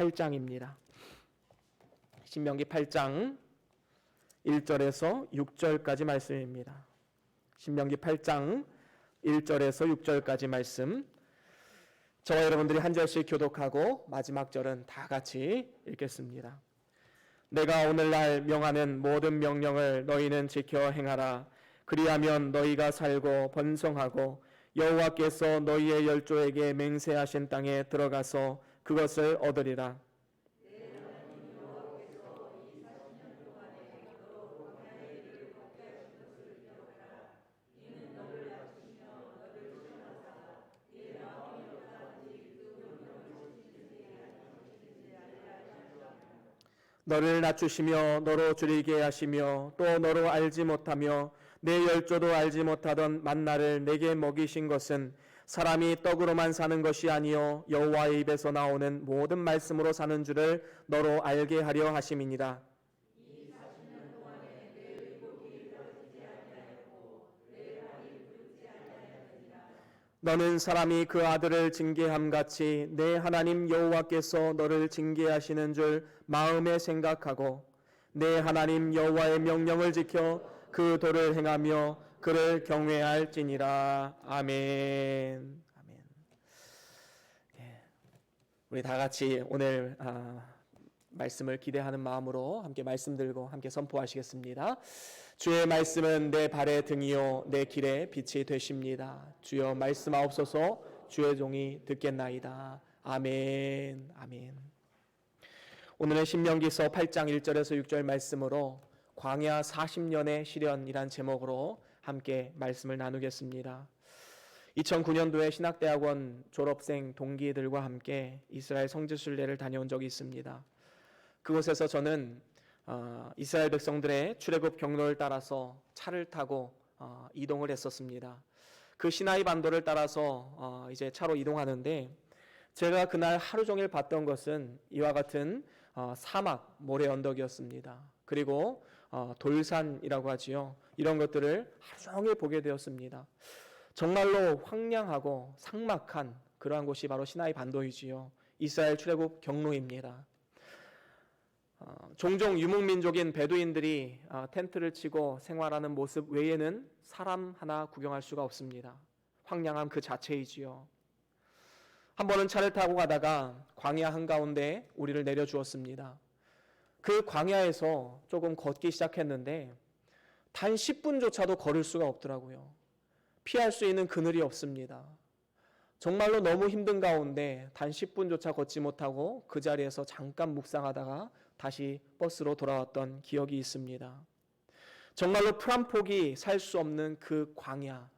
8장입니다. 신명기 8장 1절에서 6절까지 말씀입니다. 신명기 8장 1절에서 6절까지 말씀, 저와 여러분들이 한 절씩 교독하고 마지막 절은 다 같이 읽겠습니다. 내가 오늘날 명하는 모든 명령을 너희는 지켜 행하라. 그리하면 너희가 살고 번성하고 여호와께서 너희의 열조에게 맹세하신 땅에 들어가서 그것을 얻으리라. 너를 낮추시며 너로 줄이게 하시며 또 너로 알지 못하며 내 열조도 알지 못하던 만나를 내게 먹이신 것은 사람이 떡으로만 사는 것이 아니요 여호와의 입에서 나오는 모든 말씀으로 사는 줄을 너로 알게 하려 하심이니라. 너는 사람이 그 아들을 징계함 같이 내 하나님 여호와께서 너를 징계하시는 줄 마음에 생각하고 내 하나님 여호와의 명령을 지켜 그 도를 행하며 그를 경외할지니라. 아멘. 아멘. 우리 다 같이 오늘 말씀을 기대하는 마음으로 함께 말씀 들고 함께 선포하시겠습니다. 주의 말씀은 내 발의 등이요 내 길의 빛이 되십니다. 주여 말씀하옵소서. 주의 종이 듣겠나이다. 아멘. 아멘. 오늘은 신명기서 8장 1절에서 6절 말씀으로 광야 40년의 시련이란 제목으로 함께 말씀을 나누겠습니다. 2009년도에 신학대학원 졸업생 동기들과 함께 이스라엘 성지순례를 다녀온 적이 있습니다. 그곳에서 저는 이스라엘 백성들의 출애굽 경로를 따라서 차를 타고 이동을 했었습니다. 그 시나이 반도를 따라서 이제 차로 이동하는데 제가 그날 하루 종일 봤던 것은 이와 같은 사막 모래 언덕이었습니다. 그리고 돌산이라고 하지요. 이런 것들을 하루 종일 보게 되었습니다. 정말로 황량하고 삭막한 그러한 곳이 바로 시나이 반도이지요. 이스라엘 출애굽 경로입니다. 종종 유목민족인 베두인들이 텐트를 치고 생활하는 모습 외에는 사람 하나 구경할 수가 없습니다. 황량함 그 자체이지요. 한 번은 차를 타고 가다가 광야 한가운데 우리를 내려주었습니다. 그 광야에서 조금 걷기 시작했는데 단 10분조차도 걸을 수가 없더라고요. 피할 수 있는 그늘이 없습니다. 정말로 너무 힘든 가운데 단 10분조차 걷지 못하고 그 자리에서 잠깐 묵상하다가 다시 버스로 돌아왔던 기억이 있습니다. 정말로 풀 한 폭이 살 수 없는 그 광야.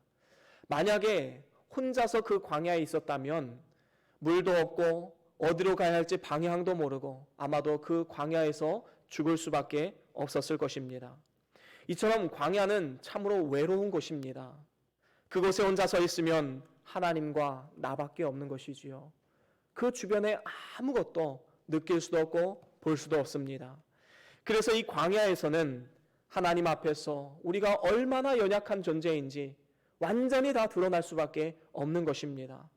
만약에 혼자서 그 광야에 있었다면 물도 없고 어디로 가야 할지 방향도 모르고 아마도 그 광야에서 죽을 수밖에 없었을 것입니다. 이처럼 광야는 참으로 외로운 곳입니다. 그곳에 혼자 서 있으면 하나님과 나밖에 없는 것이지요. 그 주변에 아무것도 느낄 수도 없고 볼 수도 없습니다. 그래서 이 광야에서는 하나님 앞에서 우리가 얼마나 연약한 존재인지 완전히 다 드러날 수밖에 없는 것입니다.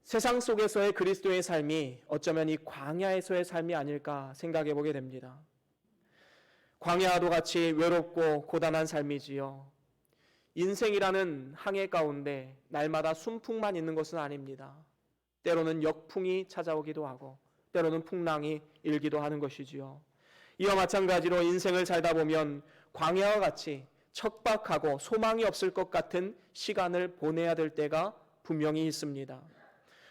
세상 속에서의 그리스도의 삶이 어쩌면 이 광야에서의 삶이 아닐까 생각해 보게 됩니다. 광야와도 같이 외롭고 고단한 삶이지요. 인생이라는 항해 가운데 날마다 순풍만 있는 것은 아닙니다. 때로는 역풍이 찾아오기도 하고 때로는 풍랑이 일기도 하는 것이지요. 이와 마찬가지로 인생을 살다 보면 광야와 같이 척박하고 소망이 없을 것 같은 시간을 보내야 될 때가 분명히 있습니다.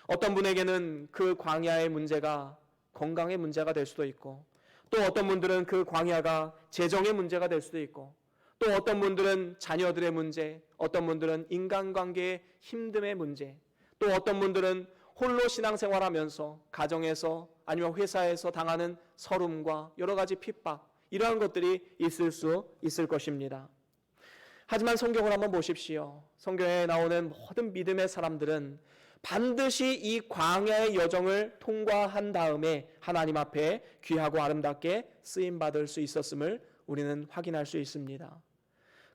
어떤 분에게는 그 광야의 문제가 건강의 문제가 될 수도 있고 또 어떤 분들은 그 광야가 재정의 문제가 될 수도 있고 또 어떤 분들은 자녀들의 문제, 어떤 분들은 인간관계의 힘듦의 문제, 또 어떤 분들은 홀로 신앙생활하면서 가정에서 아니면 회사에서 당하는 서름과 여러 가지 핍박, 이러한 것들이 있을 수 있을 것입니다. 하지만 성경을 한번 보십시오. 성경에 나오는 모든 믿음의 사람들은 반드시 이 광야의 여정을 통과한 다음에 하나님 앞에 귀하고 아름답게 쓰임받을 수 있었음을 우리는 확인할 수 있습니다.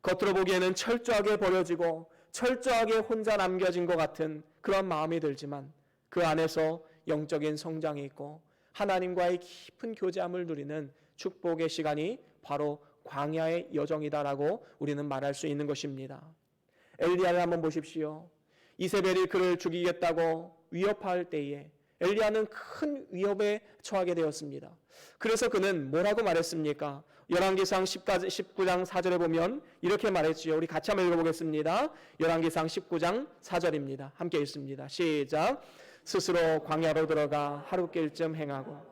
겉으로 보기에는 철저하게 버려지고 철저하게 혼자 남겨진 것 같은 그런 마음이 들지만 그 안에서 영적인 성장이 있고 하나님과의 깊은 교제함을 누리는 축복의 시간이 바로 광야의 여정이다라고 우리는 말할 수 있는 것입니다. 엘리야를 한번 보십시오. 이세벨이 그를 죽이겠다고 위협할 때에 엘리야는 큰 위협에 처하게 되었습니다. 그래서 그는 뭐라고 말했습니까? 열왕기상 19장 4절에 보면 이렇게 말했지요. 우리 같이 한번 읽어보겠습니다. 열왕기상 19장 4절입니다. 함께 읽습니다. 시작. 스스로 광야로 들어가 하룻길쯤 행하고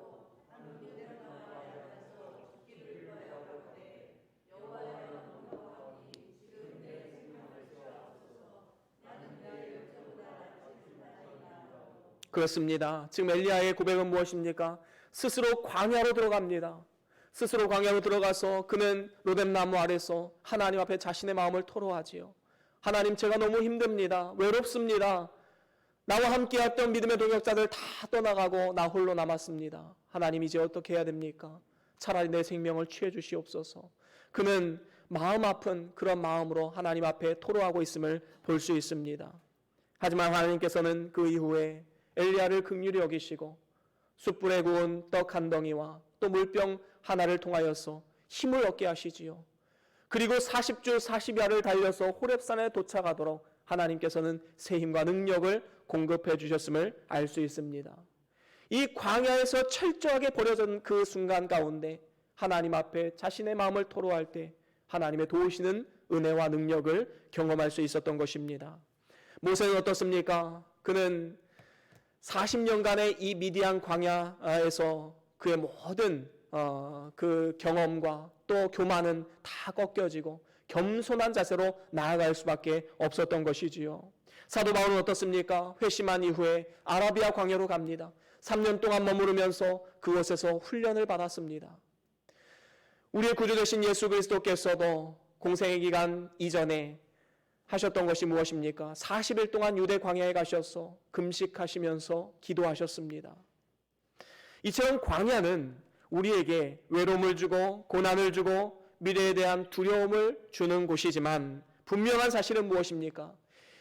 그렇습니다. 지금 엘리야의 고백은 무엇입니까? 스스로 광야로 들어갑니다. 스스로 광야로 들어가서 그는 로뎀나무 아래서 하나님 앞에 자신의 마음을 토로하지요. 하나님, 제가 너무 힘듭니다. 외롭습니다. 나와 함께했던 믿음의 동역자들 다 떠나가고 나 홀로 남았습니다. 하나님, 이제 어떻게 해야 됩니까? 차라리 내 생명을 취해 주시옵소서. 그는 마음 아픈 그런 마음으로 하나님 앞에 토로하고 있음을 볼 수 있습니다. 하지만 하나님께서는 그 이후에 엘리야를 긍휼히 여기시고 숯불에 구운 떡 한 덩이와 또 물병 하나를 통하여서 힘을 얻게 하시지요. 그리고 40주 40야를 달려서 호렙산에 도착하도록 하나님께서는 새 힘과 능력을 공급해 주셨음을 알 수 있습니다. 이 광야에서 철저하게 버려진 그 순간 가운데 하나님 앞에 자신의 마음을 토로할 때 하나님의 도우시는 은혜와 능력을 경험할 수 있었던 것입니다. 모세는 어떻습니까? 그는 40년간의 이 미디안 광야에서 그의 모든 그 경험과 또 교만은 다 꺾여지고 겸손한 자세로 나아갈 수밖에 없었던 것이지요. 사도 바울은 어떻습니까? 회심한 이후에 아라비아 광야로 갑니다. 3년 동안 머무르면서 그곳에서 훈련을 받았습니다. 우리의 구주 되신 예수 그리스도께서도 공생의 기간 이전에 하셨던 것이 무엇입니까? 40일 동안 유대 광야에 가셔서 금식하시면서 기도하셨습니다. 이처럼 광야는 우리에게 외로움을 주고 고난을 주고 미래에 대한 두려움을 주는 곳이지만 분명한 사실은 무엇입니까?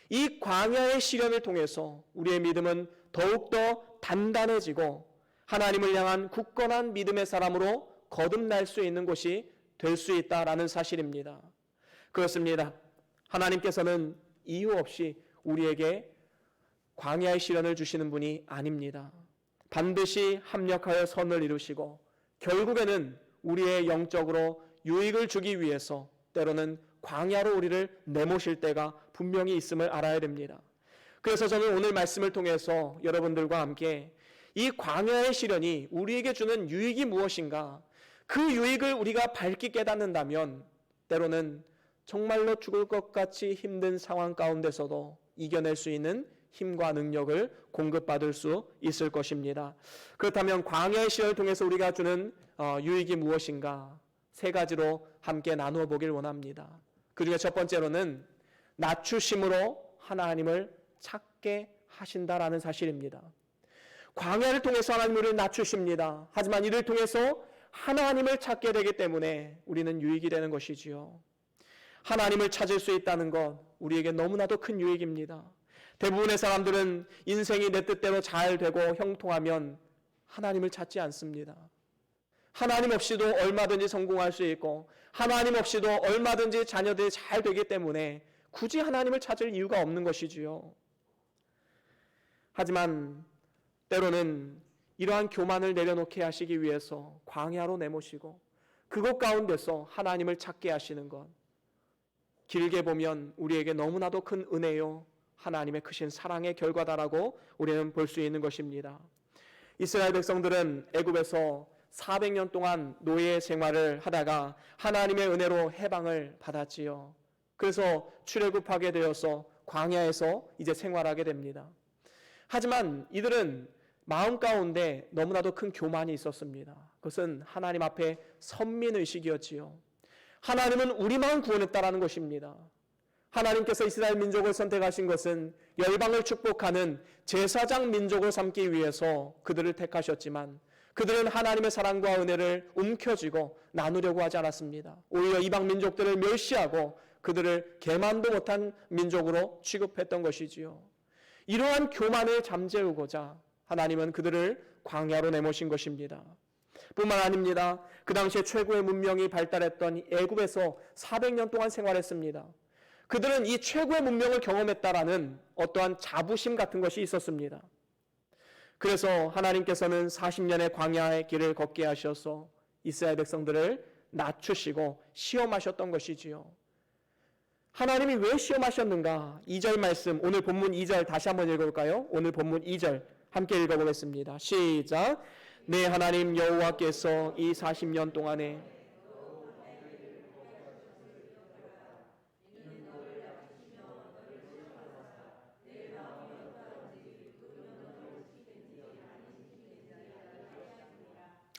이 광야의 시련을 통해서 우리의 믿음은 더욱더 단단해지고 하나님을 향한 굳건한 믿음의 사람으로 거듭날 수 있는 곳이 될 수 있다라는 사실입니다. 그렇습니다. 하나님께서는 이유 없이 우리에게 광야의 시련을 주시는 분이 아닙니다. 반드시 합력하여 선을 이루시고 결국에는 우리의 영적으로 유익을 주기 위해서 때로는 광야로 우리를 내모실 때가 분명히 있음을 알아야 됩니다. 그래서 저는 오늘 말씀을 통해서 여러분들과 함께 이 광야의 시련이 우리에게 주는 유익이 무엇인가, 그 유익을 우리가 밝게 깨닫는다면 때로는 정말로 죽을 것 같이 힘든 상황 가운데서도 이겨낼 수 있는 힘과 능력을 공급받을 수 있을 것입니다. 그렇다면 광야의 시련을 통해서 우리가 주는 유익이 무엇인가? 세 가지로 함께 나누어 보길 원합니다. 그 중에 첫 번째로는 낮추심으로 하나님을 찾게 하신다라는 사실입니다. 광야를 통해서 하나님 우리를 낮추십니다. 하지만 이를 통해서 하나님을 찾게 되기 때문에 우리는 유익이 되는 것이지요. 하나님을 찾을 수 있다는 것 우리에게 너무나도 큰 유익입니다. 대부분의 사람들은 인생이 내 뜻대로 잘 되고 형통하면 하나님을 찾지 않습니다. 하나님 없이도 얼마든지 성공할 수 있고 하나님 없이도 얼마든지 자녀들이 잘 되기 때문에 굳이 하나님을 찾을 이유가 없는 것이지요. 하지만 때로는 이러한 교만을 내려놓게 하시기 위해서 광야로 내모시고 그곳 가운데서 하나님을 찾게 하시는 것, 길게 보면 우리에게 너무나도 큰 은혜요 하나님의 크신 사랑의 결과다라고 우리는 볼 수 있는 것입니다. 이스라엘 백성들은 애굽에서 400년 동안 노예 생활을 하다가 하나님의 은혜로 해방을 받았지요. 그래서 출애굽하게 되어서 광야에서 이제 생활하게 됩니다. 하지만 이들은 마음 가운데 너무나도 큰 교만이 있었습니다. 그것은 하나님 앞에 선민의식이었지요. 하나님은 우리만 구원했다라는 것입니다. 하나님께서 이스라엘 민족을 선택하신 것은 열방을 축복하는 제사장 민족을 삼기 위해서 그들을 택하셨지만 그들은 하나님의 사랑과 은혜를 움켜쥐고 나누려고 하지 않았습니다. 오히려 이방 민족들을 멸시하고 그들을 계만도 못한 민족으로 취급했던 것이지요. 이러한 교만을 잠재우고자 하나님은 그들을 광야로 내모신 것입니다. 뿐만 아닙니다. 그 당시에 최고의 문명이 발달했던 애굽에서 400년 동안 생활했습니다. 그들은 이 최고의 문명을 경험했다라는 어떠한 자부심 같은 것이 있었습니다. 그래서 하나님께서는 40년의 광야의 길을 걷게 하셔서 이스라엘 백성들을 낮추시고 시험하셨던 것이지요. 하나님이 왜 시험하셨는가? 2절 말씀, 오늘 본문 2절 다시 한번 읽어볼까요? 오늘 본문 2절 함께 읽어보겠습니다. 시작. 내 하나님 여호와께서 이 40년 동안에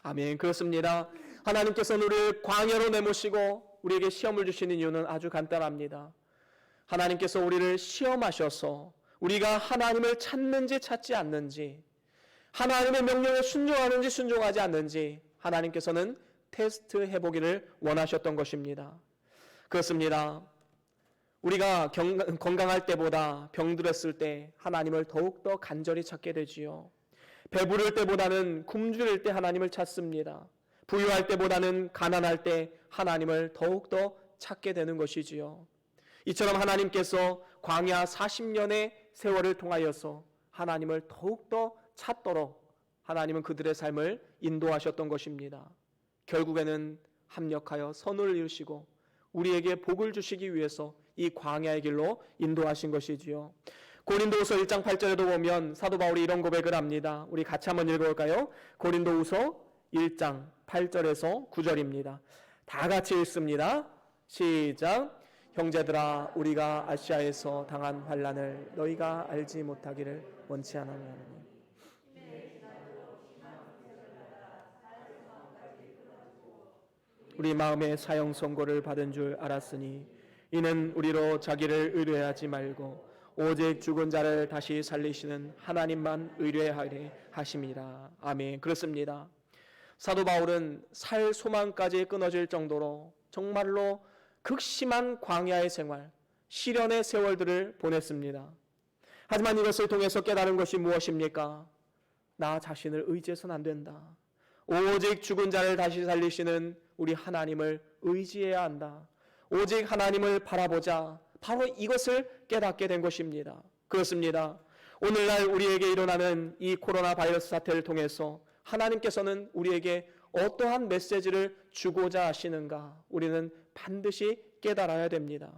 아멘. 그렇습니다. 하나님께서는 우리를 광야로 내모시고 우리에게 시험을 주시는 이유는 아주 간단합니다. 하나님께서 우리를 시험하셔서 우리가 하나님을 찾는지 찾지 않는지, 하나님의 명령에 순종하는지 순종하지 않는지 하나님께서는 테스트 해보기를 원하셨던 것입니다. 그렇습니다. 우리가 건강할 때보다 병들었을 때 하나님을 더욱더 간절히 찾게 되지요. 배부를 때보다는 굶주릴 때 하나님을 찾습니다. 부유할 때보다는 가난할 때 하나님을 더욱더 찾게 되는 것이지요. 이처럼 하나님께서 광야 40년의 세월을 통하여서 하나님을 더욱더 찾도록 하나님은 그들의 삶을 인도하셨던 것입니다. 결국에는 합력하여 선을 이루시고 우리에게 복을 주시기 위해서 이 광야의 길로 인도하신 것이지요. 고린도후서 1장 8절에도 보면 사도 바울이 이런 고백을 합니다. 우리 같이 한번 읽어볼까요? 고린도후서 1장 8절에서 9절입니다. 다 같이 읽습니다. 시작. 형제들아, 우리가 아시아에서 당한 환난을 너희가 알지 못하기를 원치 않으니 우리 마음에 사형 선고를 받은 줄 알았으니 이는 우리로 자기를 의뢰하지 말고 오직 죽은 자를 다시 살리시는 하나님만 의뢰하려 하심이라. 아멘. 그렇습니다. 사도 바울은 살 소망까지 끊어질 정도로 정말로 극심한 광야의 생활, 시련의 세월들을 보냈습니다. 하지만 이것을 통해서 깨달은 것이 무엇입니까? 나 자신을 의지해서는 안 된다. 오직 죽은 자를 다시 살리시는 우리 하나님을 의지해야 한다. 오직 하나님을 바라보자. 바로 이것을 깨닫게 된 것입니다. 그렇습니다. 오늘날 우리에게 일어나는 이 코로나 바이러스 사태를 통해서 하나님께서는 우리에게 어떠한 메시지를 주고자 하시는가 우리는 반드시 깨달아야 됩니다.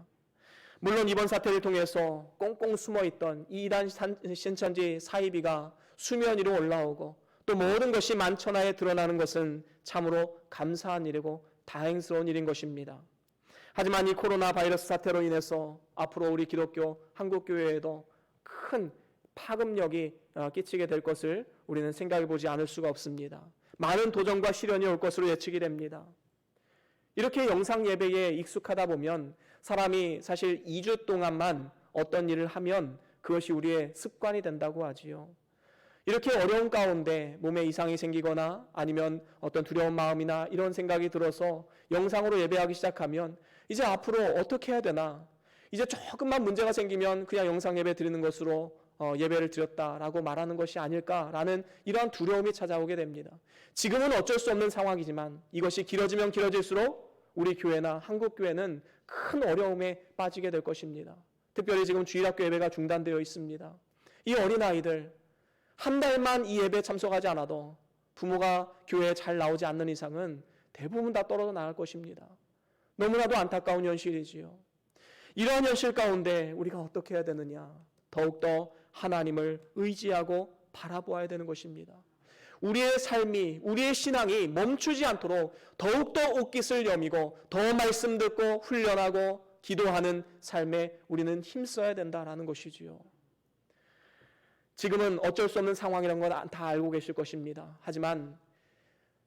물론 이번 사태를 통해서 꽁꽁 숨어있던 이 이단 신천지 사이비가 수면 위로 올라오고 또 모든 것이 만천하에 드러나는 것은 참으로 감사한 일이고 다행스러운 일인 것입니다. 하지만 이 코로나 바이러스 사태로 인해서 앞으로 우리 기독교 한국교회에도 큰 파급력이 끼치게 될 것을 우리는 생각해 보지 않을 수가 없습니다. 많은 도전과 시련이 올 것으로 예측이 됩니다. 이렇게 영상 예배에 익숙하다 보면 사람이 사실 2주 동안만 어떤 일을 하면 그것이 우리의 습관이 된다고 하지요. 이렇게 어려운 가운데 몸에 이상이 생기거나 아니면 어떤 두려운 마음이나 이런 생각이 들어서 영상으로 예배하기 시작하면 이제 앞으로 어떻게 해야 되나, 이제 조금만 문제가 생기면 그냥 영상 예배 드리는 것으로 예배를 드렸다라고 말하는 것이 아닐까라는 이러한 두려움이 찾아오게 됩니다. 지금은 어쩔 수 없는 상황이지만 이것이 길어지면 길어질수록 우리 교회나 한국교회는 큰 어려움에 빠지게 될 것입니다. 특별히 지금 주일학교 예배가 중단되어 있습니다. 이 어린아이들 한 달만 이 예배에 참석하지 않아도 부모가 교회에 잘 나오지 않는 이상은 대부분 다 떨어져 나갈 것입니다. 너무나도 안타까운 현실이지요. 이러한 현실 가운데 우리가 어떻게 해야 되느냐? 더욱더 하나님을 의지하고 바라보아야 되는 것입니다. 우리의 삶이, 우리의 신앙이 멈추지 않도록 더욱더 옷깃을 여미고 더 말씀 듣고 훈련하고 기도하는 삶에 우리는 힘써야 된다라는 것이지요. 지금은 어쩔 수 없는 상황이라는 건 다 알고 계실 것입니다. 하지만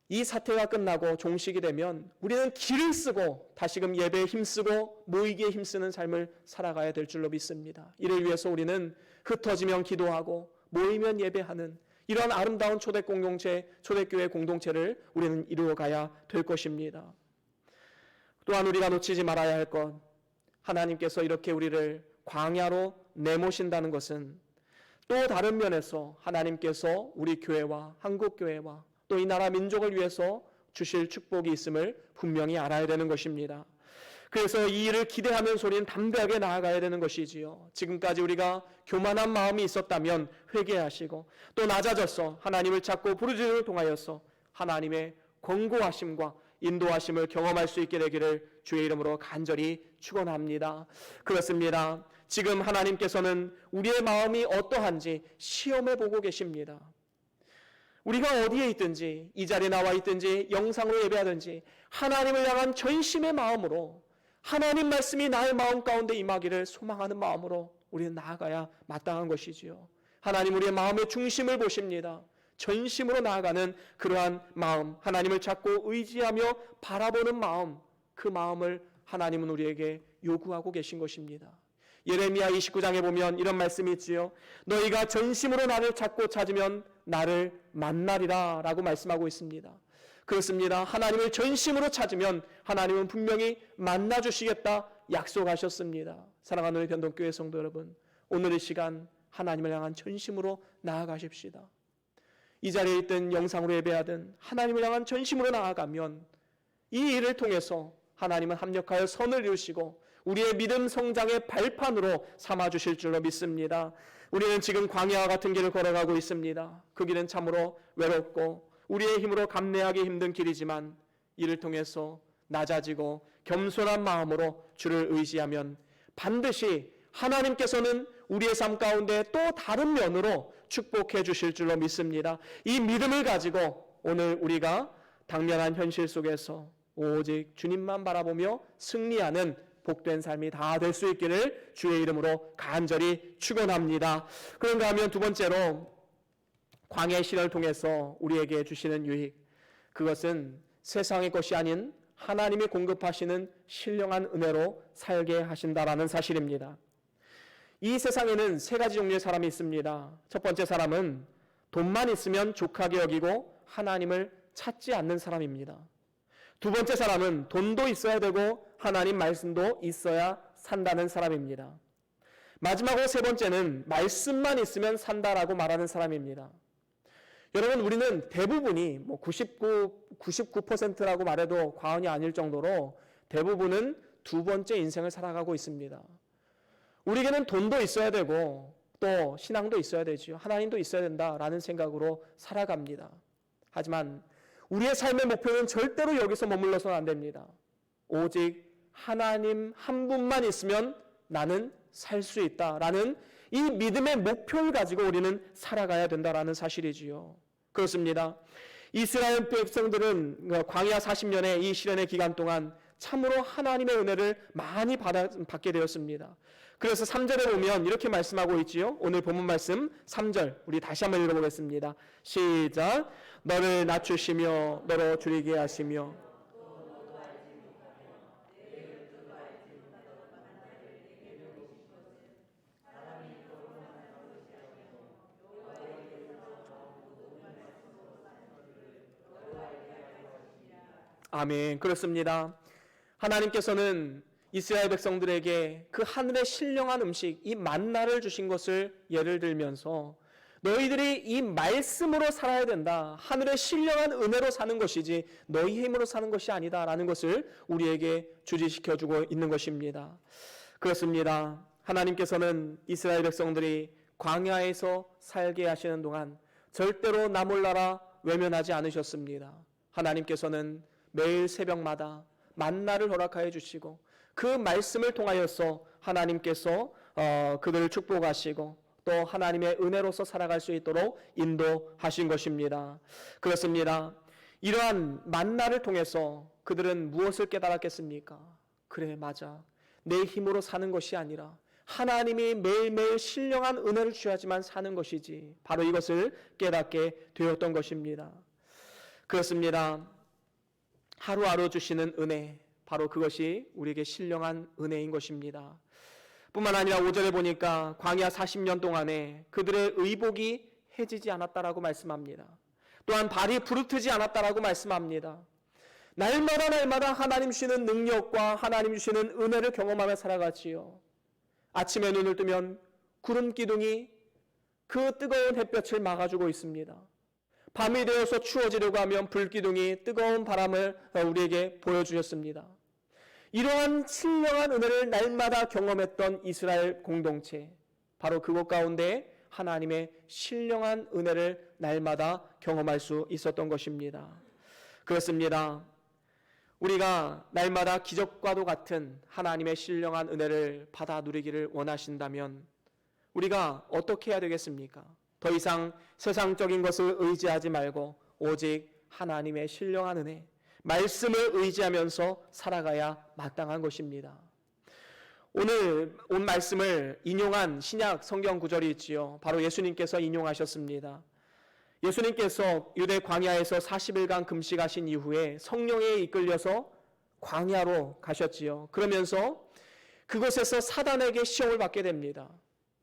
이 사태가 끝나고 종식이 되면 우리는 길을 쓰고 다시금 예배에 힘쓰고 모이기에 힘쓰는 삶을 살아가야 될 줄로 믿습니다. 이를 위해서 우리는 흩어지면 기도하고 모이면 예배하는 이런 아름다운 초대교회 공동체를 우리는 이루어가야 될 것입니다. 또한 우리가 놓치지 말아야 할 것, 하나님께서 이렇게 우리를 광야로 내모신다는 것은 또 다른 면에서 하나님께서 우리 교회와 한국교회와 또 이 나라 민족을 위해서 주실 축복이 있음을 분명히 알아야 되는 것입니다. 그래서 이 일을 기대하면서 우리는 담대하게 나아가야 되는 것이지요. 지금까지 우리가 교만한 마음이 있었다면 회개하시고 또 낮아져서 하나님을 찾고 부르짖음을 통하여서 하나님의 권고하심과 인도하심을 경험할 수 있게 되기를 주의 이름으로 간절히 축원합니다. 그렇습니다. 지금 하나님께서는 우리의 마음이 어떠한지 시험해 보고 계십니다. 우리가 어디에 있든지, 이 자리에 나와 있든지 영상으로 예배하든지 하나님을 향한 전심의 마음으로, 하나님 말씀이 나의 마음 가운데 임하기를 소망하는 마음으로 우리는 나아가야 마땅한 것이지요. 하나님 우리의 마음의 중심을 보십니다. 전심으로 나아가는 그러한 마음, 하나님을 찾고 의지하며 바라보는 마음, 그 마음을 하나님은 우리에게 요구하고 계신 것입니다. 예레미야 29장에 보면 이런 말씀이 있지요. 너희가 전심으로 나를 찾고 찾으면 나를 만나리라 라고 말씀하고 있습니다. 그렇습니다. 하나님을 전심으로 찾으면 하나님은 분명히 만나주시겠다 약속하셨습니다. 사랑하는 우리 변동교회 성도 여러분, 오늘 이 시간 하나님을 향한 전심으로 나아가십시다. 이 자리에 있든 영상으로 예배하든 하나님을 향한 전심으로 나아가면 이 일을 통해서 하나님은 합력하여 선을 이루시고 우리의 믿음 성장의 발판으로 삼아주실 줄로 믿습니다. 우리는 지금 광야와 같은 길을 걸어가고 있습니다. 그 길은 참으로 외롭고 우리의 힘으로 감내하기 힘든 길이지만 이를 통해서 낮아지고 겸손한 마음으로 주를 의지하면 반드시 하나님께서는 우리의 삶 가운데 또 다른 면으로 축복해 주실 줄로 믿습니다. 이 믿음을 가지고 오늘 우리가 당면한 현실 속에서 오직 주님만 바라보며 승리하는 복된 삶이 다 될 수 있기를 주의 이름으로 간절히 축원합니다. 그런가 하면 두 번째로 광야의 시련을 통해서 우리에게 주시는 유익, 그것은 세상의 것이 아닌 하나님이 공급하시는 신령한 은혜로 살게 하신다라는 사실입니다. 이 세상에는 세 가지 종류의 사람이 있습니다. 첫 번째 사람은 돈만 있으면 족하게 여기고 하나님을 찾지 않는 사람입니다. 두 번째 사람은 돈도 있어야 되고 하나님 말씀도 있어야 산다는 사람입니다. 마지막으로 세 번째는 말씀만 있으면 산다라고 말하는 사람입니다. 여러분, 우리는 대부분이 99%라고 말해도 과언이 아닐 정도로 대부분은 두 번째 인생을 살아가고 있습니다. 우리에게는 돈도 있어야 되고 또 신앙도 있어야 되지요. 하나님도 있어야 된다라는 생각으로 살아갑니다. 하지만 우리의 삶의 목표는 절대로 여기서 머물러서는 안 됩니다. 오직 하나님 한 분만 있으면 나는 살 수 있다라는 이 믿음의 목표를 가지고 우리는 살아가야 된다라는 사실이지요. 그렇습니다. 이스라엘 백성들은 광야 40년의 이 시련의 기간 동안 참으로 하나님의 은혜를 많이 받게 되었습니다. 그래서 3절에 보면 이렇게 말씀하고 있지요. 오늘 본문 말씀 3절 우리 다시 한번 읽어보겠습니다. 시작. 너를 낮추시며 너로 줄이게 하시며 아멘. 그렇습니다. 하나님께서는 이스라엘 백성들에게 그 하늘의 신령한 음식, 이 만나를 주신 것을 예를 들면서 너희들이 이 말씀으로 살아야 된다. 하늘의 신령한 은혜로 사는 것이지 너희 힘으로 사는 것이 아니다라는 것을 우리에게 주지시켜주고 있는 것입니다. 그렇습니다. 하나님께서는 이스라엘 백성들이 광야에서 살게 하시는 동안 절대로 나 몰라라 외면하지 않으셨습니다. 하나님께서는 매일 새벽마다 만나를 허락하여 주시고 그 말씀을 통하여서 하나님께서 그들을 축복하시고 또 하나님의 은혜로서 살아갈 수 있도록 인도하신 것입니다. 그렇습니다. 이러한 만나를 통해서 그들은 무엇을 깨달았겠습니까? 그래, 맞아. 내 힘으로 사는 것이 아니라 하나님이 매일매일 신령한 은혜를 주셔야지만 사는 것이지, 바로 이것을 깨닫게 되었던 것입니다. 그렇습니다. 하루하루 주시는 은혜, 바로 그것이 우리에게 신령한 은혜인 것입니다. 뿐만 아니라 5절에 보니까 광야 40년 동안에 그들의 의복이 해지지 않았다라고 말씀합니다. 또한 발이 부르트지 않았다라고 말씀합니다. 날마다 하나님 주시는 능력과 하나님 주시는 은혜를 경험하며 살아갔지요. 아침에 눈을 뜨면 구름 기둥이 그 뜨거운 햇볕을 막아주고 있습니다. 밤이 되어서 추워지려고 하면 불기둥이 뜨거운 바람을 우리에게 보여주셨습니다. 이러한 신령한 은혜를 날마다 경험했던 이스라엘 공동체, 바로 그곳 가운데 하나님의 신령한 은혜를 날마다 경험할 수 있었던 것입니다. 그렇습니다. 우리가 날마다 기적과도 같은 하나님의 신령한 은혜를 받아 누리기를 원하신다면 우리가 어떻게 해야 되겠습니까? 더 이상 세상적인 것을 의지하지 말고 오직 하나님의 신령한 은혜, 말씀을 의지하면서 살아가야 마땅한 것입니다. 오늘 온 말씀을 인용한 신약 성경 구절이 있지요. 바로 예수님께서 인용하셨습니다. 예수님께서 유대 광야에서 40일간 금식하신 이후에 성령에 이끌려서 광야로 가셨지요. 그러면서 그곳에서 사단에게 시험을 받게 됩니다.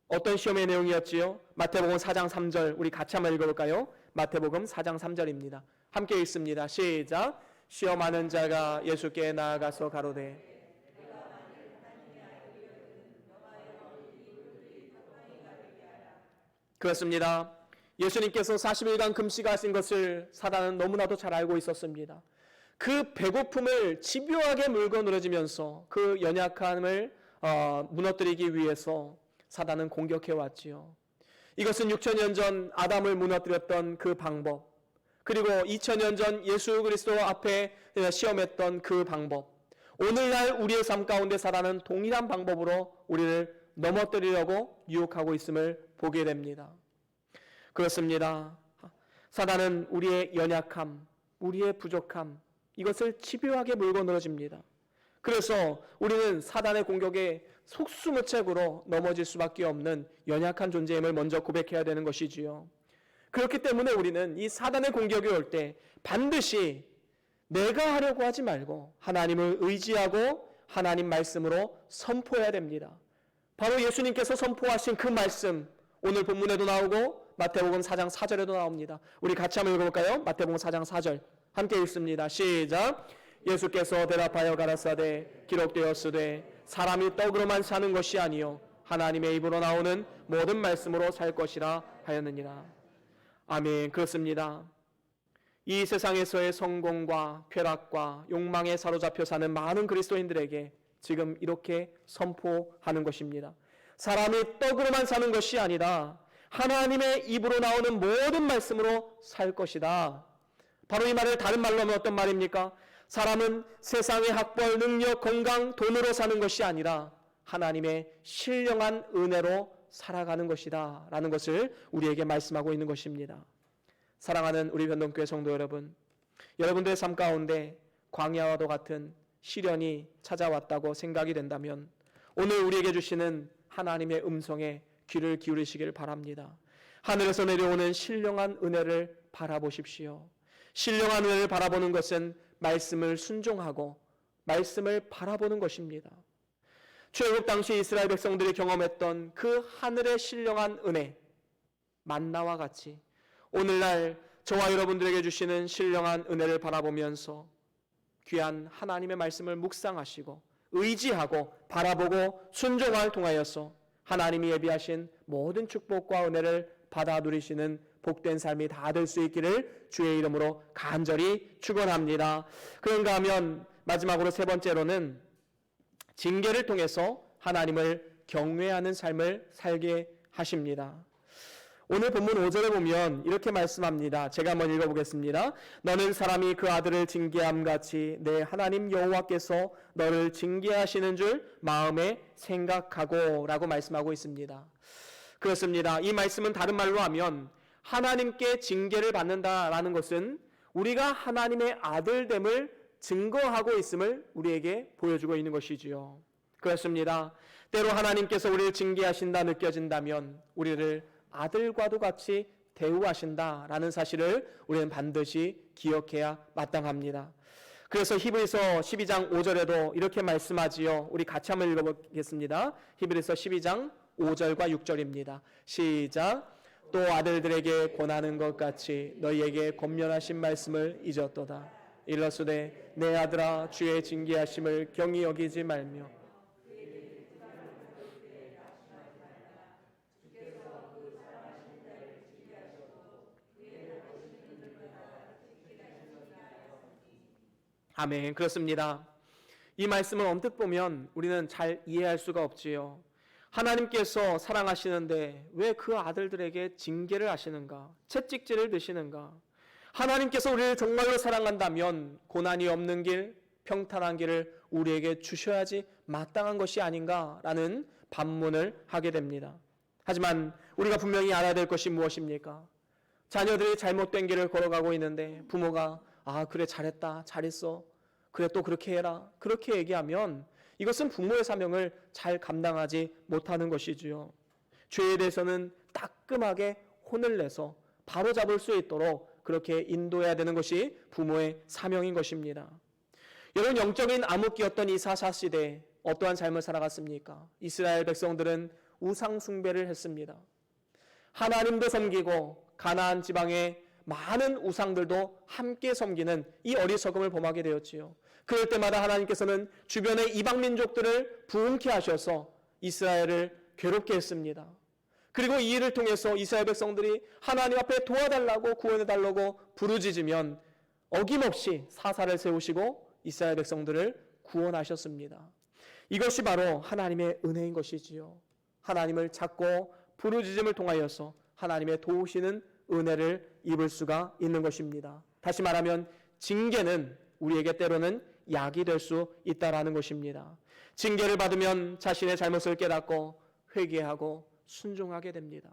어떤 시험의 내용이었지요? 마태복음 4장 3절, 우리 같이 한번 읽어볼까요? 마태복음 4장 3절입니다. 함께 읽습니다. 시작. 시험하는 자가 예수께 나아가서 가로되 그렇습니다. 예수님께서 40일간 금식하신 것을 사단은 너무나도 잘 알고 있었습니다. 그 배고픔을 집요하게 물고 늘어지면서 그 연약함을 무너뜨리기 위해서 사단은 공격해 왔지요. 이것은 6,000년 전 아담을 무너뜨렸던 그 방법, 그리고 2,000년 전 예수 그리스도 앞에 시험했던 그 방법, 오늘날 우리의 삶 가운데 사단은 동일한 방법으로 우리를 넘어뜨리려고 유혹하고 있음을 보게 됩니다. 그렇습니다. 사단은 우리의 연약함, 우리의 부족함, 이것을 집요하게 물고 늘어집니다. 그래서 우리는 사단의 공격에 속수무책으로 넘어질 수밖에 없는 연약한 존재임을 먼저 고백해야 되는 것이지요. 그렇기 때문에 우리는 이 사단의 공격이 올 때 반드시 내가 하려고 하지 말고 하나님을 의지하고 하나님 말씀으로 선포해야 됩니다. 바로 예수님께서 선포하신 그 말씀, 오늘 본문에도 나오고 마태복음 4장 4절에도 나옵니다. 우리 같이 한번 읽어볼까요? 마태복음 4장 4절 함께 읽습니다. 시작. 예수께서 대답하여 가라사대 기록되었으되 사람이 떡으로만 사는 것이 아니요 하나님의 입으로 나오는 모든 말씀으로 살 것이라 하였느니라. 아멘. 그렇습니다. 이 세상에서의 성공과 쾌락과 욕망에 사로잡혀 사는 많은 그리스도인들에게 지금 이렇게 선포하는 것입니다. 사람이 떡으로만 사는 것이 아니라 하나님의 입으로 나오는 모든 말씀으로 살 것이다. 바로 이 말을 다른 말로 하면 어떤 말입니까? 사람은 세상의 학벌, 능력, 건강, 돈으로 사는 것이 아니라 하나님의 신령한 은혜로 살아가는 것이다 라는 것을 우리에게 말씀하고 있는 것입니다. 사랑하는 우리 변동교회 성도 여러분, 여러분들의 삶 가운데 광야와도 같은 시련이 찾아왔다고 생각이 된다면 오늘 우리에게 주시는 하나님의 음성에 귀를 기울이시길 바랍니다. 하늘에서 내려오는 신령한 은혜를 바라보십시오. 신령한 은혜를 바라보는 것은 말씀을 순종하고 말씀을 바라보는 것입니다. 출애굽 당시 이스라엘 백성들이 경험했던 그 하늘의 신령한 은혜, 만나와 같이 오늘날 저와 여러분들에게 주시는 신령한 은혜를 바라보면서 귀한 하나님의 말씀을 묵상하시고 의지하고 바라보고 순종할 통하여서 하나님이 예비하신 모든 축복과 은혜를 받아 누리시는 복된 삶이 다 될 수 있기를 주의 이름으로 간절히 축원합니다. 그런가 하면 마지막으로 세 번째로는 징계를 통해서 하나님을 경외하는 삶을 살게 하십니다. 오늘 본문 5절에 보면 이렇게 말씀합니다. 제가 한번 읽어보겠습니다. 너는 사람이 그 아들을 징계함 같이 내 하나님 여호와께서 너를 징계하시는 줄 마음에 생각하고 라고 말씀하고 있습니다. 그렇습니다. 이 말씀은 다른 말로 하면 하나님께 징계를 받는다라는 것은 우리가 하나님의 아들됨을 증거하고 있음을 우리에게 보여주고 있는 것이지요. 그렇습니다. 때로 하나님께서 우리를 징계하신다 느껴진다면 우리를 아들과도 같이 대우하신다라는 사실을 우리는 반드시 기억해야 마땅합니다. 그래서 히브리서 12장 5절에도 이렇게 말씀하지요. 우리 같이 한번 읽어보겠습니다. 히브리서 12장 5절과 6절입니다. 시작. 또 아들들에게 권하는 것 같이 너희에게 권면하신 말씀을 잊었도다. 일러스되 내 아들아 주의 징계하심을 경히 여기지 말며 아멘. 그렇습니다. 이 말씀을 언뜻 보면 우리는 잘 이해할 수가 없지요. 하나님께서 사랑하시는데 왜 그 아들들에게 징계를 하시는가? 채찍질을 드시는가? 하나님께서 우리를 정말로 사랑한다면 고난이 없는 길, 평탄한 길을 우리에게 주셔야지 마땅한 것이 아닌가라는 반문을 하게 됩니다. 하지만 우리가 분명히 알아야 될 것이 무엇입니까? 자녀들이 잘못된 길을 걸어가고 있는데 부모가 그래 잘했다, 잘했어, 그래 또 그렇게 해라, 그렇게 얘기하면 이것은 부모의 사명을 잘 감당하지 못하는 것이지요. 죄에 대해서는 따끔하게 혼을 내서 바로잡을 수 있도록 그렇게 인도해야 되는 것이 부모의 사명인 것입니다. 여러분, 영적인 암흑기였던 이 4사 시대에 어떠한 삶을 살아갔습니까? 이스라엘 백성들은 우상 숭배를 했습니다. 하나님도 섬기고 가나안 지방의 많은 우상들도 함께 섬기는 이 어리석음을 범하게 되었지요. 그럴 때마다 하나님께서는 주변의 이방 민족들을 부흥케 하셔서 이스라엘을 괴롭게 했습니다. 그리고 이 일을 통해서 이스라엘 백성들이 하나님 앞에 도와달라고 구원해달라고 부르짖으면 어김없이 사사를 세우시고 이스라엘 백성들을 구원하셨습니다. 이것이 바로 하나님의 은혜인 것이지요. 하나님을 찾고 부르짖음을 통하여서 하나님의 도우시는 은혜를 입을 수가 있는 것입니다. 다시 말하면 징계는 우리에게 때로는 약이 될 수 있다라는 것입니다. 징계를 받으면 자신의 잘못을 깨닫고 회개하고 순종하게 됩니다.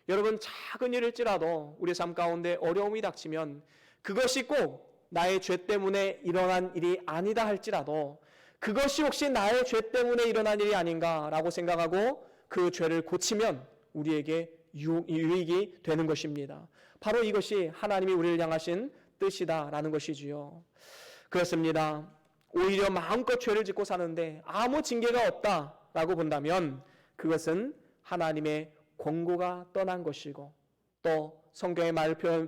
여러분, 작은 일일지라도 우리 삶 가운데 어려움이 닥치면 그것이 꼭 나의 죄 때문에 일어난 일이 아니다 할지라도 그것이 혹시 나의 죄 때문에 일어난 일이 아닌가라고 생각하고 그 죄를 고치면 우리에게 유익이 되는 것입니다. 바로 이것이 하나님이 우리를 향하신 뜻이다라는 것이지요. 그렇습니다. 오히려 마음껏 죄를 짓고 사는데 아무 징계가 없다라고 본다면 그것은 하나님의 권고가 떠난 것이고 또 성경의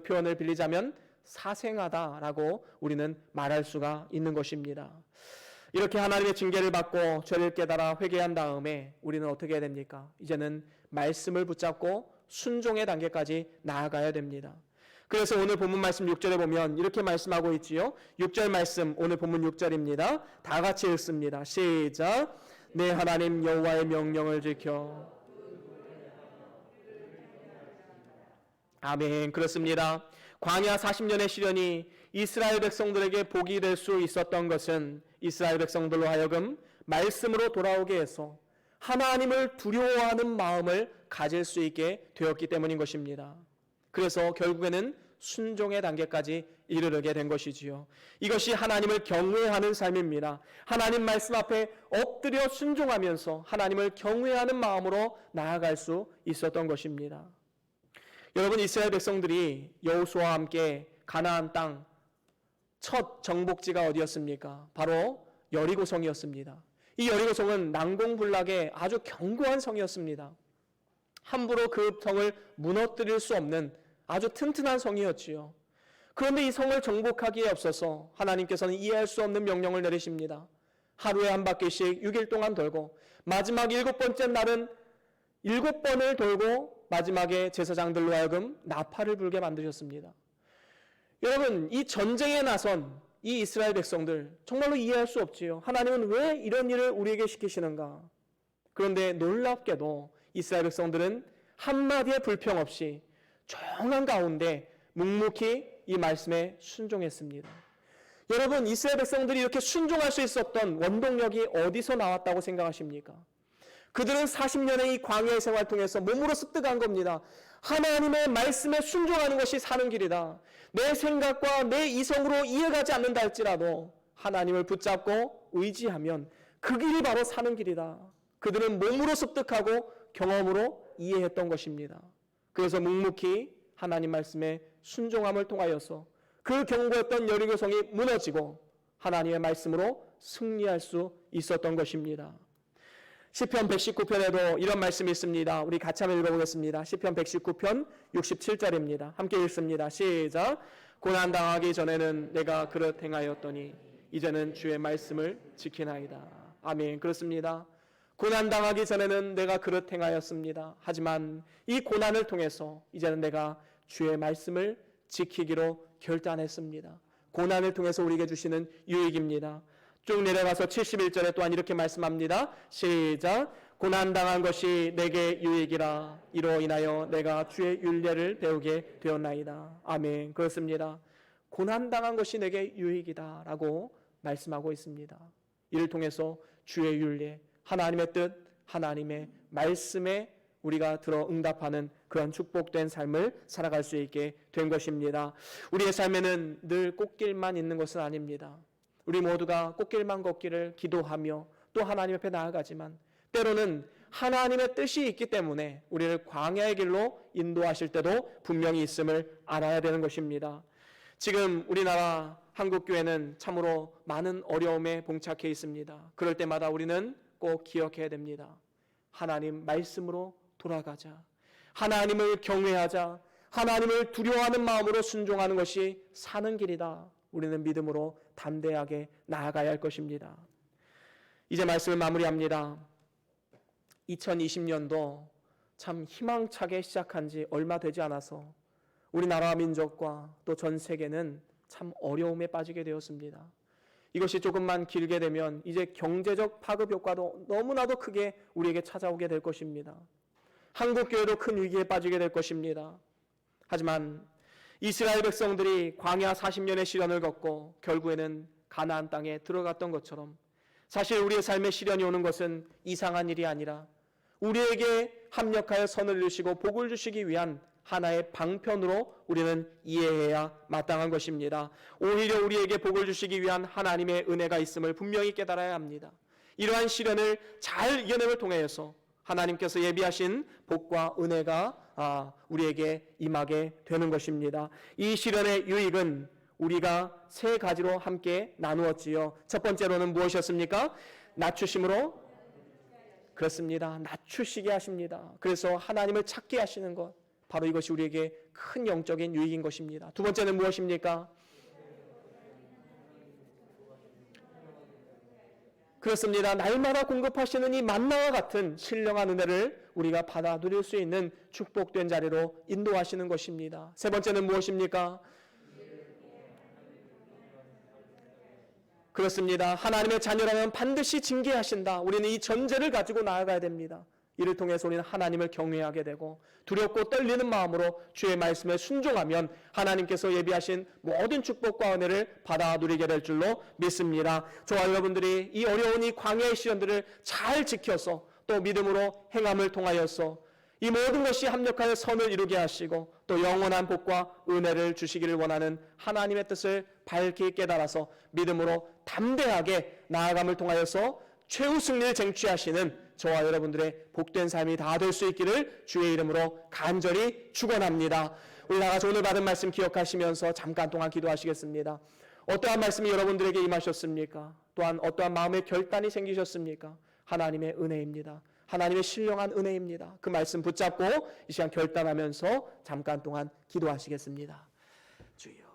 표현을 빌리자면 사생하다라고 우리는 말할 수가 있는 것입니다. 이렇게 하나님의 징계를 받고 죄를 깨달아 회개한 다음에 우리는 어떻게 해야 됩니까? 이제는 말씀을 붙잡고 순종의 단계까지 나아가야 됩니다. 그래서 오늘 본문 말씀 6절에 보면 이렇게 말씀하고 있지요. 6절 말씀, 오늘 본문 6절입니다. 다 같이 읽습니다. 시작. 내 하나님 여호와의 명령을 지켜. 아멘. 그렇습니다. 광야 40년의 시련이 이스라엘 백성들에게 복이 될 수 있었던 것은 이스라엘 백성들로 하여금 말씀으로 돌아오게 해서 하나님을 두려워하는 마음을 가질 수 있게 되었기 때문인 것입니다. 그래서 결국에는 순종의 단계까지 이르게 된 것이지요. 이것이 하나님을 경외하는 삶입니다. 하나님 말씀 앞에 엎드려 순종하면서 하나님을 경외하는 마음으로 나아갈 수 있었던 것입니다. 여러분, 이스라엘 백성들이 여호수아와 함께 가나안 땅 첫 정복지가 어디였습니까? 바로 여리고성이었습니다. 이 여리고성은 난공불락의 아주 견고한 성이었습니다. 함부로 그 성을 무너뜨릴 수 없는 아주 튼튼한 성이었지요. 그런데 이 성을 정복하기에 앞서서 하나님께서는 이해할 수 없는 명령을 내리십니다. 하루에 한 바퀴씩 6일 동안 돌고 마지막 7번째 날은 7번을 돌고 마지막에 제사장들로 하여금 나팔을 불게 만드셨습니다. 여러분, 이 전쟁에 나선 이 이스라엘 백성들 정말로 이해할 수 없지요. 하나님은 왜 이런 일을 우리에게 시키시는가? 그런데 놀랍게도 이스라엘 백성들은 한마디의 불평 없이 조용한 가운데 묵묵히 이 말씀에 순종했습니다. 여러분, 이스라엘 백성들이 이렇게 순종할 수 있었던 원동력이 어디서 나왔다고 생각하십니까? 그들은 40년의 이 광야의 생활 통해서 몸으로 습득한 겁니다. 하나님의 말씀에 순종하는 것이 사는 길이다. 내 생각과 내 이성으로 이해가지 않는다 할지라도 하나님을 붙잡고 의지하면 그 길이 바로 사는 길이다. 그들은 몸으로 습득하고 경험으로 이해했던 것입니다. 그래서 묵묵히 하나님 말씀에 순종함을 통하여서 그 견고했던 여리고성이 무너지고 하나님의 말씀으로 승리할 수 있었던 것입니다. 시편 119편에도 이런 말씀이 있습니다. 우리 같이 한번 읽어보겠습니다. 시편 119편 67절입니다. 함께 읽습니다. 시작. 고난당하기 전에는 내가 그릇 행하였더니 이제는 주의 말씀을 지키나이다. 아멘. 그렇습니다. 고난당하기 전에는 내가 그릇 행하였습니다. 하지만 이 고난을 통해서 이제는 내가 주의 말씀을 지키기로 결단했습니다. 고난을 통해서 우리에게 주시는 유익입니다. 쭉 내려가서 71절에 또한 이렇게 말씀합니다. 시작. 고난당한 것이 내게 유익이라. 이로 인하여 내가 주의 율례를 배우게 되었나이다. 아멘. 그렇습니다. 고난당한 것이 내게 유익이다 라고 말씀하고 있습니다. 이를 통해서 주의 율례, 하나님의 뜻, 하나님의 말씀에 우리가 들어 응답하는 그런 축복된 삶을 살아갈 수 있게 된 것입니다. 우리의 삶에는 늘 꽃길만 있는 것은 아닙니다. 우리 모두가 꽃길만 걷기를 기도하며 또 하나님 앞에 나아가지만 때로는 하나님의 뜻이 있기 때문에 우리를 광야의 길로 인도하실 때도 분명히 있음을 알아야 되는 것입니다. 지금 우리나라 한국교회는 참으로 많은 어려움에 봉착해 있습니다. 그럴 때마다 우리는 꼭 기억해야 됩니다. 하나님 말씀으로 돌아가자. 하나님을 경외하자. 하나님을 두려워하는 마음으로 순종하는 것이 사는 길이다. 우리는 믿음으로 담대하게 나아가야 할 것입니다. 이제 말씀을 마무리합니다. 2020년도 참 희망차게 시작한 지 얼마 되지 않아서 우리나라 민족과 또 전 세계는 참 어려움에 빠지게 되었습니다. 이것이 조금만 길게 되면 이제 경제적 파급 효과도 너무나도 크게 우리에게 찾아오게 될 것입니다. 한국교회도 큰 위기에 빠지게 될 것입니다. 하지만 이스라엘 백성들이 광야 40년의 시련을 겪고 결국에는 가나안 땅에 들어갔던 것처럼 사실 우리의 삶에 시련이 오는 것은 이상한 일이 아니라 우리에게 합력하여 선을 이루시고 복을 주시기 위한 하나의 방편으로 우리는 이해해야 마땅한 것입니다. 오히려 우리에게 복을 주시기 위한 하나님의 은혜가 있음을 분명히 깨달아야 합니다. 이러한 시련을 잘 이겨내을 통해서 하나님께서 예비하신 복과 은혜가 우리에게 임하게 되는 것입니다. 이 시련의 유익은 우리가 세 가지로 함께 나누었지요. 첫 번째로는 무엇이었습니까? 낮추심으로, 그렇습니다. 낮추시게 하십니다. 그래서 하나님을 찾게 하시는 것, 바로 이것이 우리에게 큰 영적인 유익인 것입니다. 두 번째는 무엇입니까? 그렇습니다. 날마다 공급하시는 이 만나와 같은 신령한 은혜를 우리가 받아 누릴 수 있는 축복된 자리로 인도하시는 것입니다. 세 번째는 무엇입니까? 그렇습니다. 하나님의 자녀라면 반드시 징계하신다. 우리는 이 전제를 가지고 나아가야 됩니다. 이를 통해서 우리는 하나님을 경외하게 되고 두렵고 떨리는 마음으로 주의 말씀에 순종하면 하나님께서 예비하신 모든 축복과 은혜를 받아 누리게 될 줄로 믿습니다. 저와 여러분들이 이 어려운 이 광야의 시련들을 잘 지켜서 또 믿음으로 행함을 통하여서 이 모든 것이 합력하여 선을 이루게 하시고 또 영원한 복과 은혜를 주시기를 원하는 하나님의 뜻을 밝히 깨달아서 믿음으로 담대하게 나아감을 통하여서 최후 승리를 쟁취하시는 저와 여러분들의 복된 삶이 다 될 수 있기를 주의 이름으로 간절히 축원합니다. 우리 다 같이 오늘 받은 말씀 기억하시면서 잠깐 동안 기도하시겠습니다. 어떠한 말씀이 여러분들에게 임하셨습니까? 또한 어떠한 마음의 결단이 생기셨습니까? 하나님의 은혜입니다. 하나님의 신령한 은혜입니다. 그 말씀 붙잡고 이 시간 결단하면서 잠깐 동안 기도하시겠습니다. 주여.